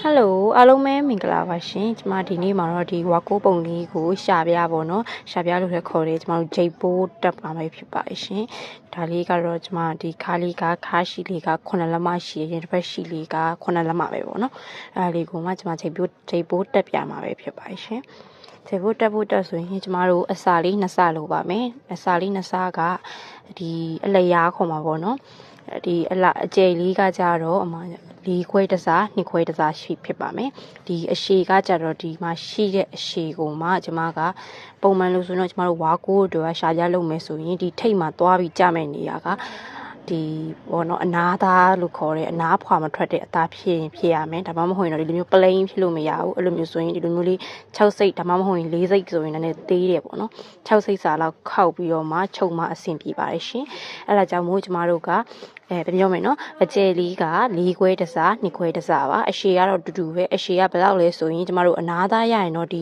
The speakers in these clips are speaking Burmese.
Hello အားလုံးပဲမင်္ဂလာပါရှင်ကျမဒီနေ့မှာတော့ဒီဝါကိုပုံလေးကိုရှာပြပါတော့ရှာပြလို့လည်းခေါ်တယ်ကျမတို့ဂျိတ်ပိုးတက်ပါမယ်ဖြစ်ပါရှင်ဒါလေးကတော့ကျမဒီခါလေးကခါရှိလေးက9လက်မရှိရင်တစ်ဖက်ရှိလေးက9လက်မပဲပေါ့နော်အဲလေးကိုမှကျမဂျိတ်ပိုးတက်ပြမှာပဲဖြစ်ပါရှင်ဂျိတ်ပိုးတက်ဖို့တက်ဆိုရင်ကျမတို့အစာလေး2စလိုပါမယ်အစာလေး2စကဒီအလျားခေါ်မှာပေါ့နော်ဒီအကျယ်လေးကကြတော့အမ4ခွဲတစား2ခွဲတစားရှိဖြစ်ပါမယ်ဒီအရှည်ကကြတော့ဒီမှာရှိတဲ့အရှည်ကိုမှကျမကပုံမှန်လို့ဆိုတော့ကျမတို့ဝါကိုတို့ရှာပြလုပ်မယ်ဆိုရင်ဒီထိတ်မှာသွားပြီးကြမဲ့နေရကဒီဘောနော်အနာသားလို့ခေါ်တဲ့အနာဖွာမထွက်တဲ့အသားဖြစ်ရင်ဖြစ်ရမယ်ဒါမှမဟုတ်ရင်တော့ဒီလိုမျိုး plain ဖြစ်လို့မရဘူးအဲ့လိုမျိုးဆိုရင်ဒီလိုမျိုးလေး6စိတ်ဒါမှမဟုတ်ရင်4စိတ်ဆိုရင်လည်းသေးတယ်ပေါ့နော်6စိတ်စာလောက်ခောက်ပြီးတော့မှချုပ်မှအဆင်ပြေပါတယ်ရှင်အဲ့ဒါကြောင့်မို့ကျမတို့ကပြန်ပြောမယ်နော်အကျယ်လေးက4ခွဲတစား2ခွဲတစားပါအရှည်ကတော့တူတူပဲအရှည်ကဘယ်လောက်လဲဆိုရင်ကျမတို့အနာသားရရင်တော့ဒီ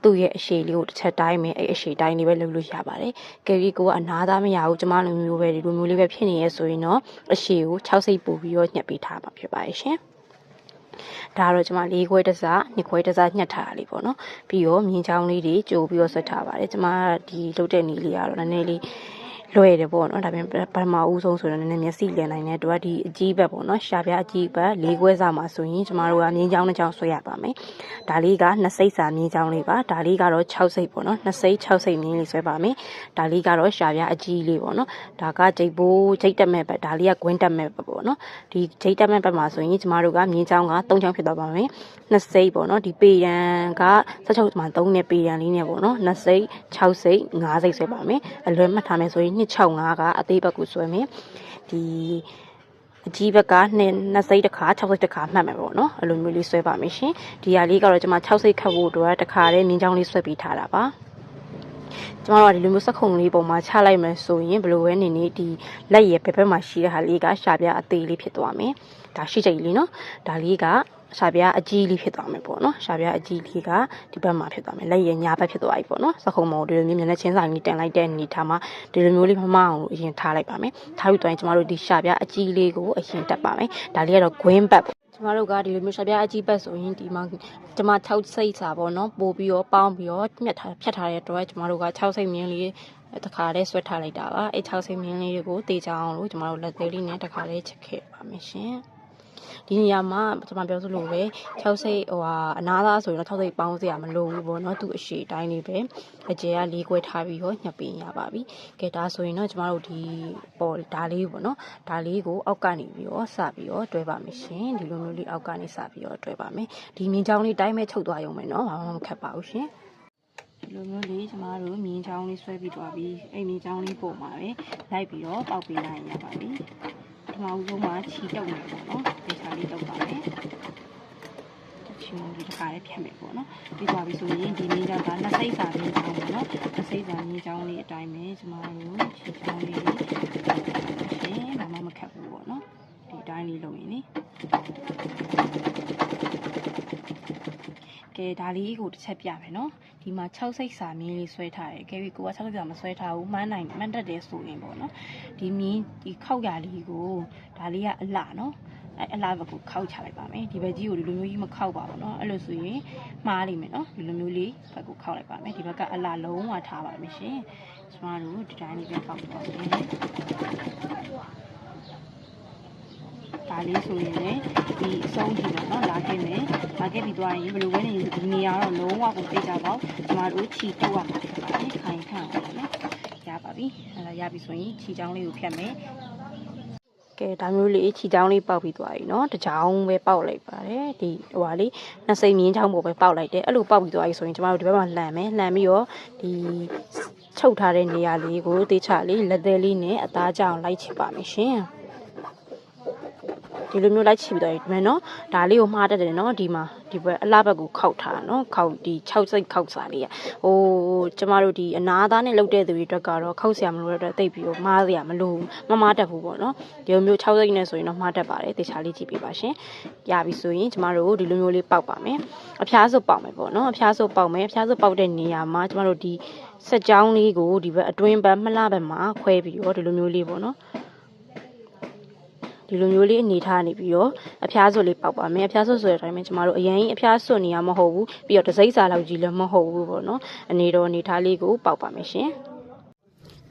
သူ့ရဲ့အရှည်လေးကိုတစ်ချက်တိုင်းမယ်အဲ့အရှည်တိုင်းလေးပဲလုပ်လို့ရပါတယ်ကယ်ရီကိုကအနာသားမရဘူးကျမလိုမျိုးပဲဒီလိုမျိုးလေးပဲဖြစ်နေရဲဆိုရင်တော့အရှည်ကို6စိတ်ပို့ပြီးတော့ညှက်ပေးထားမှာဖြစ်ပါတယ်ရှင်ဒါတော့ကျွန်မ4ခွဲတစား2ခွဲတစားညှက်ထားတာလေးပေါ့နော်ပြီးတော့မြင်းချောင်းလေးတွေကြိုပြီးတော့ဆက်ထားပါတယ်ကျွန်မဒီလုပ်တဲ့နည်းလေးကတော့နည်းနည်းလေးလွယ်တယ်ပေါ့နော်ဒါပေမဲ့ပထမဦးဆုံးဆိုတော့နည်းနည်းမျက်စိလည်နိုင်တဲ့တို့ကဒီအကြီးဘက်ပေါ့နော်ရှာပြအကြီးဘက်4ခွဲစားမှာဆိုရင်ကျမတို့ကမြင်းချောင်းတစ်ချောင်းဆွဲရပါမယ်ဒါလေးက2စိတ်စာမြင်းချောင်းလေးပါဒါလေးကတော့6စိတ်ပေါ့နော်2စိတ်6စိတ်မြင်းလေးဆွဲပါမယ်ဒါလေးကတော့ရှာပြအကြီးလေးပေါ့နော်ဒါကဂျိတ်ပိုးဂျိတ်တက်မဲ့ဘက်ဒါလေးကဂွင်းတက်မဲ့ဘက်ပေါ့နော်ဒီဂျိတ်တက်မဲ့ဘက်မှာဆိုရင်ကျမတို့ကမြင်းချောင်းက3ချောင်းဖြစ်သွားပါမယ်2စိတ်ပေါ့နော်ဒီပေရန်က16မှာ3နဲ့ပေရန်လေးနဲ့ပေါ့နော်2စိတ်6စိတ်5စိတ်ဆွဲပါမယ်အလွယ်မှတ်ထားမယ်ဆိုရင်265ကအသေးဘက်ကိုဆွဲမယ်ဒီအကြီးဘက်က2စိတ်တစ်ခါ6စိတ်တစ်ခါမှတ်မယ်ပေါ့နော်အဲ့လိုမျိုးလေးဆွဲပါမယ်ရှင်ဒီဟာလေးကတော့ကျွန်မ6စိတ်ခတ်ဖို့အတွက်တစ်ခါတည်းမြင်းချောင်းလေးဆွဲပေးထားတာပါကျမတို့ကဒီလိုမျိုးစက်ခုံလေးပုံမှာချလိုက်မယ်ဆိုရင်ဘယ်လိုပဲနေနေဒီလက်ရဘက်ဘက်မှာရှိတဲ့ဟာလေးကရှာပြအသေးလေးဖြစ်သွားမယ်ဒါရှိကြိတ်လေးနော်ဒါလေးကရှာပြအကြီးလေးဖြစ်သွားမယ်ပေါ့နော်ရှာပြအကြီးလေးကဒီဘက်မှာဖြစ်သွားမယ်လက်ရညာဘက်ဖြစ်သွားပြီပေါ့နော်စက်ခုံမော်ဒီလိုမျိုးမျက်နှာချင်းဆိုင်လေးတင်လိုက်တဲ့အနေထားမှာဒီလိုမျိုးလေးမမအောင်လို့အရင်ထားလိုက်ပါမယ်ထားပြီးတော့ကျမတို့ဒီရှာပြအကြီးလေးကိုအရင်တက်ပါမယ်ဒါလေးကတော့ green bag ကျမတို့ကဒီလိုမျိုးရှာပြအကြီးဘက်ဆိုရင်ဒီမှာကျမ6စိတ်စာပေါ့နော်ပို့ပြီးတော့ပေါင်းပြီးတော့ဖြတ်ထားတဲ့အတွက်ကျမတို့က6စိတ်မြင်းလေးတခါတည်းဆွဲထားလိုက်တာပါအဲ6စိတ်မြင်းလေးတွေကိုတေချအောင်လို့ကျမတို့လက်သေးလေးနဲ့တခါတည်းချက်ခဲ့ပါမယ်ရှင်ဒီနေရာမှာကျွန်မပြောသလိုပဲ6စိတ်အနာသားဆိုရင်တော့6စိတ်ပေါင်းစရာမလိုဘူးပေါ့နော်သူ့အရှိတိုင်းလေးပဲအကျယ်က4ခွဲထားပြီးတော့ညှပ်ပေးရပါပြီကဲဒါဆိုရင်တော့ကျမတို့ဒီပေါ်ဒါလေးပေါ့နော်ဒါလေးကိုအောက်ကနေပြီးတော့စပြီးတော့တွဲပါမယ်ရှင်ဒီလိုမျိုးလေးအောက်ကနေစပြီးတော့တွဲပါမယ်ဒီမြင်းချောင်းလေးတိုင်းပဲချုပ်သွားရုံပဲနော်ဘာမှမခက်ပါဘူးရှင်ဒီလိုမျိုးလေးကျမတို့မြင်းချောင်းလေးဆွဲပြီးသွားပြီးအဲ့မြင်းချောင်းလေးပုံမှာပဲလိုက်ပြီးတော့ပေါက်ပေးနိုင်ရပါပြီပထမဦးဆုံးမှာခြီတုပ်နေပေါ့နော်ဒီချာလေးတုပ်ပါမယ်ချီမုံဒီတစ်ခါလေးဖြတ်မယ်ပေါ့နော်ပြီးသွားပြီဆိုရင်ဒီမြင်းချောင်းက2စိတ်စာမြင်းချောင်းပေါ့နော်2စိတ်စာမြင်းချောင်းလေးအတိုင်းပဲကျမတို့ခြီချောင်းလေးရှင်ဘာမှမခက်ဘူးပေါ့နော်ဒီအတိုင်းလေးလုပ်ရင်လေကဲဒါလေးကိုတစ်ချက်ပြမယ်နော်ဒီမှာ6စိတ်စာမြင်းလေးဆွဲထားတယ်ကဲပြီးကိုက6စိတ်စာမဆွဲထားဘူးမှန်းတတ်တယ်ဆိုရင်ပေါ့နော်ဒီမြင်းဒီခောက်ရလေးကိုဒါလေးကအလှနော်အလှဘက်ကိုခောက်ချလိုက်ပါမယ်ဒီဘက်ကြီးကိုဒီလိုမျိုးကြီးမခောက်ပါဘူးနော်အဲ့လိုဆိုရင်မှားလိမ့်မယ်နော်ဒီလိုမျိုးလေးဘက်ကိုခောက်လိုက်ပါမယ်ဒီဘက်ကအလှလုံးဝထားပါမယ်ရှင်ကျမတို့ဒီတိုင်းလေးပဲခောက်ပါမယ်ဒါလေးဆိုရင်လည်းဒီအဆုံးထိတော့နော်လာခဲ့မယ်လာခဲ့ပြီးသွားရင်ဘယ်လိုပဲနေဒီနေရာတော့လုံးဝကိုသိကြပါဘူးကျမတို့ခြီတုပ်ရမှာဖြစ်ပါတယ်ခိုင်ခန့်အောင်နော်ရပါပြီအဲ့ဒါရပြီဆိုရင်ခြီချောင်းလေးကိုဖြတ်မယ်ကဲဒါမျိုးလေးခြီချောင်းလေးပေါက်ပြီးသွားပြီနော်တစ်ချောင်းပဲပေါက်လိုက်ပါတယ်ဒီဟိုဟာလေးနှစ်စိမ့်မြင်းချောင်းပေါ်ပဲပေါက်လိုက်တယ်အဲ့လိုပေါက်ပြီးသွားပြီဆိုရင်ကျမတို့ဒီဘက်မှာလှန်မယ်လှန်ပြီးတော့ဒီချုပ်ထားတဲ့နေရာလေးကိုတေချာလေးလက်သေးလေးနဲ့အသားကြအောင်လိုက်ချစ်ပါမယ်ရှင်ဒီလိုမျိုးလိုက်ချပြီးတော့ဒီမဲ့နော်ဒါလေးကိုမှားတတ်တယ်နော်ဒီမှာဒီဘက်အလားဘက်ကိုခောက်ထားနော်ခောက်ဒီ6စိတ်ခောက်စားလေးဟိုကျမတို့ဒီအနာသားနဲ့လုပ်တဲ့သူတွေအတွက်ကတော့ခောက်ဆရာမလို့တဲ့အတွက်တိတ်ပြီးတော့မှားစရာမလိုမမှားတတ်ဘူးပေါ့နော်ဒီလိုမျိုး6စိတ်နဲ့ဆိုရင်တော့မှားတတ်ပါတယ်တေချာလေးကြည့်ပေးပါရှင်ရပြီဆိုရင်ကျမတို့ဒီလိုမျိုးလေးပေါက်ပါမယ်အဖျားစုပ်ပေါက်မယ်ပေါ့နော်အဖျားစုပ်ပေါက်မယ်အဖျားစုပ်ပေါက်တဲ့နေရာမှာကျမတို့ဒီစက်ကြောင်းလေးကိုဒီဘက်အတွင်းဘက်မလှဘက်မှာခွဲပြီးတော့ဒီလိုမျိုးလေးပေါ့နော် ဒီလိုမျိုးလေးအနေထားနေပြီးတော့အဖျားစွပ်လေးပေါက်ပါမယ်အဖျားစွပ်ဆိုတဲ့အတိုင်းပဲကျမတို့အရင်အဖျားစွပ်နေရမဟုတ်ဘူးပြီးတော့တစိမ့်စာလောက်ကြီးလည်းမဟုတ်ဘူးပေါ့နော်အနေထားလေးကိုပေါက်ပါမယ်ရှင်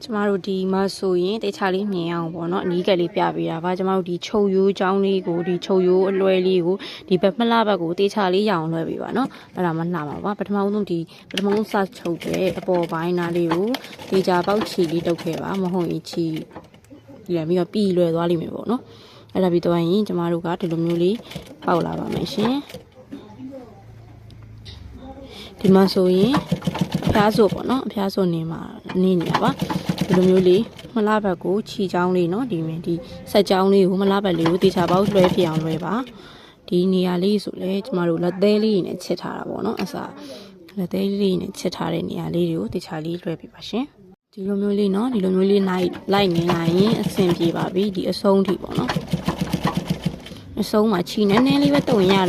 ကျမတို့ဒီမှာဆိုရင်တေချာလေးမြင်အောင်ပေါ့နော်အနီးကလေးပြပေးတာပါကျမတို့ဒီချုပ်ရိုးချောင်းလေးကိုဒီချုပ်ရိုးအလွှဲလေးကိုဒီဘက်မလားဘက်ကိုတေချာလေးရအောင်လွှဲပေးပါနော်အဲ့ဒါမှနှာမှာပါပထမဆုံးစချုပ်တဲ့အပေါ်ပိုင်းနားလေးကိုတေချာပေါက်ချီလေးတုပ်ခဲ့ပါမဟုတ်ရင်ချီပြန်ပြီးတော့ပြီးလွယ်သွားလိမ့်မယ်ပေါ့နော်အဲ့ဒါပြီးတော့ရင်ကျမတို့ကဒီလိုမျိုးလေးပေါက်လာပါမယ်ရှင်ဒီမှာဆိုရင်အဖျားစို့ပေါ့နော်အဖျားစို့နေမှာနေရပါဒီလိုမျိုးလေးမလားဘက်ကိုခြီချောင်းလေးเนาะဒီဆက်ချောင်းလေးကိုမလားဘက်လေးကိုတေချာပေါက်လွှဲပြအောင်လွှဲပါဒီနေရာလေးဆိုလဲကျမတို့လက်သေးလေးနဲ့ချစ်ထားတာပေါ့နော်အစားလက်သေးလေးနဲ့ချစ်ထားတဲ့နေရာလေးတွေကိုတေချာလေးလွှဲပြပါရှင်ဒီလိုမျိုးလေးเนาะဒီလိုမျိုးလေးလိုက်နေရင်အဆင်ပြေပါပြီဒီအဆုံးထိပေါ့နော်အဆုံးမှာခြီနည်းနည်းလေးပဲတုံရတယ်